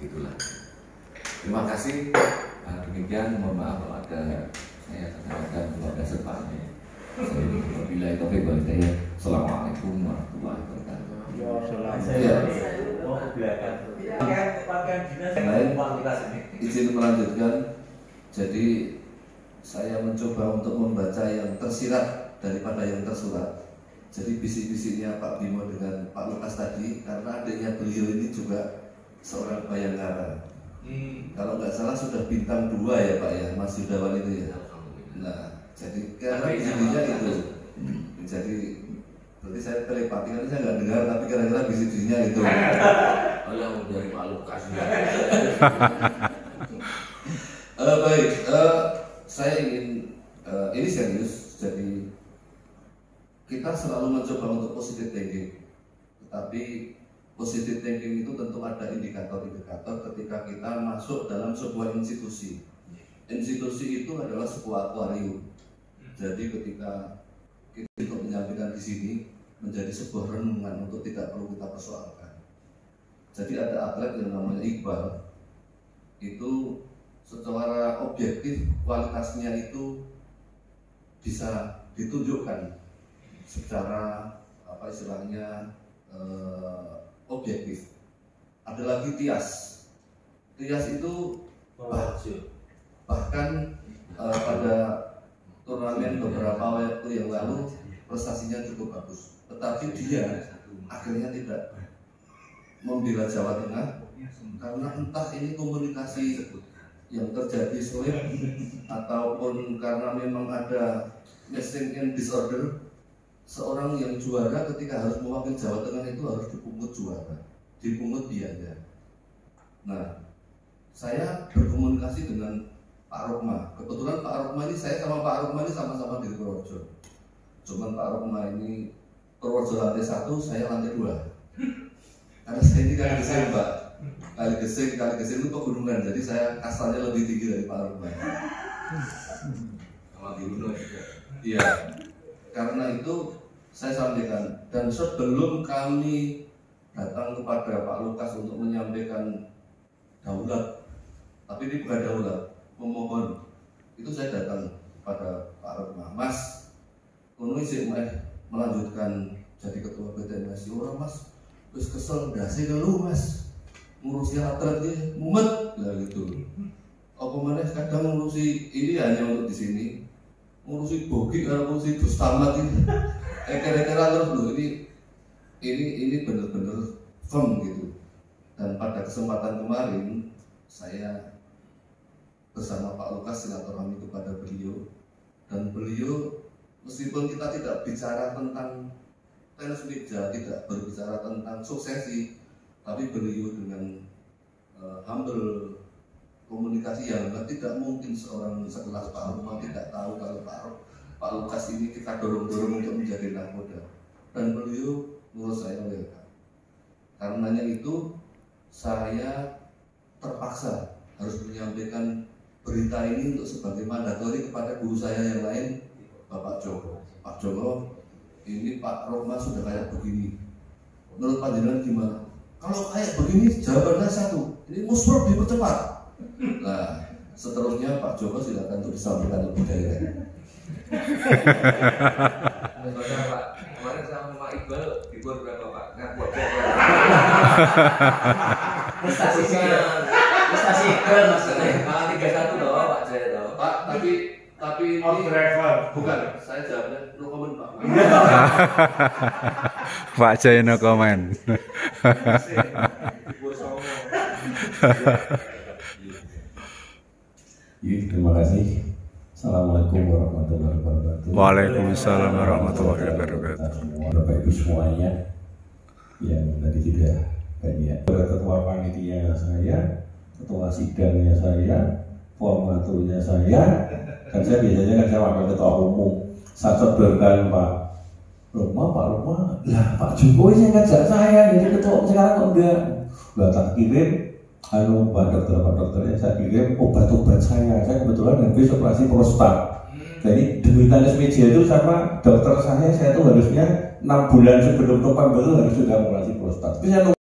itulah. Terima kasih. Demikian, mohon maaf kalau ada saya katakan kalau ada sepatnya. Wabillahi taufiq wal hidayah. Assalamualaikum warahmatullahi wabarakatuh. Izin melanjutkan. Jadi saya mencoba untuk membaca yang tersirat daripada yang tersurat. Jadi bisik-bisiknya Pak Bimo dengan Pak Lukas tadi, karena adanya beliau ini juga seorang bayangkara. Kalau nggak salah sudah bintang 2 ya Pak ya, Mas Yudawan itu ya. Nah, jadi karena bisik-bisiknya itu. Jadi berarti saya telepati, kan saya nggak dengar, tapi kira-kira bisik-bisiknya itu. Oh yang dari Pak Lukas. Baik, saya ingin ini serius. Jadi kita selalu mencoba untuk positive thinking, tetapi positive thinking itu tentu ada indikator-indikator ketika kita masuk dalam sebuah institusi. Institusi itu adalah sebuah akuarium. Jadi ketika kita menyampaikan di sini menjadi sebuah renungan untuk tidak perlu kita persoalkan. Jadi ada atlet yang namanya Iqbal, itu secara objektif kualitasnya itu bisa ditunjukkan secara apa istilahnya objektif. Ada lagi Tias itu bahkan pada turnamen beberapa waktu yang lalu prestasinya cukup bagus, tetapi dia akhirnya tidak membela Jawa Tengah karena entah ini komunikasi yang terjadi sulit ataupun karena memang ada messaging disorder. Seorang yang juara ketika harus mewakili Jawa Tengah itu harus dipungut juara, dipungut biaya. Nah, saya berkomunikasi dengan Pak Rokma. Kebetulan Pak Rokma ini, saya sama Pak Rokma ini sama-sama di Purworejo. Cuman Pak Rokma ini Purworejo lantai 1, saya lantai 2. Karena saya ini kali gesing Pak, kali gesing itu pegunungan, jadi saya kasarnya lebih tinggi dari Pak Rokma. Sama di gunung juga. Iya. Karena itu saya sampaikan, dan sebelum kami datang kepada Pak Lukas untuk menyampaikan daulat, tapi ini bukan daulat, memohon, itu saya datang kepada Pak Rokma, Mas, kono sih melanjutkan jadi ketua PTMS, orang Mas, terus kesel, dasi dulu Mas, ngurusi atlet ya, mumet, lah gitu. Apa mana kadang ngurusi ini hanya untuk di sini. Ngurusi bogi kalau ngurusi Bustamat ini kira-kira terus loh, ini benar-benar firm gitu. Dan pada kesempatan kemarin saya bersama Pak Lukas silaturahmi kepada beliau, dan beliau meskipun kita tidak bicara tentang tenis meja, tidak berbicara tentang suksesi, tapi beliau dengan humble komunikasi yang tidak mungkin seorang sekelas Pak Rokma tidak tahu kalau Pak Lukas ini kita dorong-dorong untuk menjadi nakoda, dan beliau menurut saya welcome. Karenanya itu saya terpaksa harus menyampaikan berita ini untuk sebagai mandatori kepada guru saya yang lain, Bapak Joko. Pak Joko, ini Pak Rokma sudah kayak begini. Menurut panjenengan gimana? Kalau kayak begini jawabannya satu, ini muspro dipercepat. Nah, seterusnya Pak Joko silakan untuk disampaikan lebih direct. Pak, kemarin sama Pak Iqbal dibuat berapa Pak? Ngaku aja. Prestasi Iqbal maksudnya. Malah 3-1 loh Pak Jaya loh. Pak, tapi off the record. Bukan, saya jawabnya no comment Pak. Pak Jaya no comment. Terima kasih. Assalamualaikum warahmatullahi wabarakatuh. Waalaikumsalam warahmatullahi wabarakatuh. Bapak Ibu semuanya yang tadi sudah banyak. Ketua panitia saya, ketua sidangnya saya, formaturnya saya, dan saya biasanya kan saya wakil ketua umum. Saya sodorkan Pak Rokma, lah Pak Jokowi yang ngajak saya jadi ketua sekarang kok enggak? Lah tak kirim Pak dokternya saya kirim obat-obat saya kebetulan habis operasi prostat. Jadi demi tenis meja itu sama dokter saya tuh harusnya 6 bulan sebelum November harus sudah operasi prostat. Tapi saya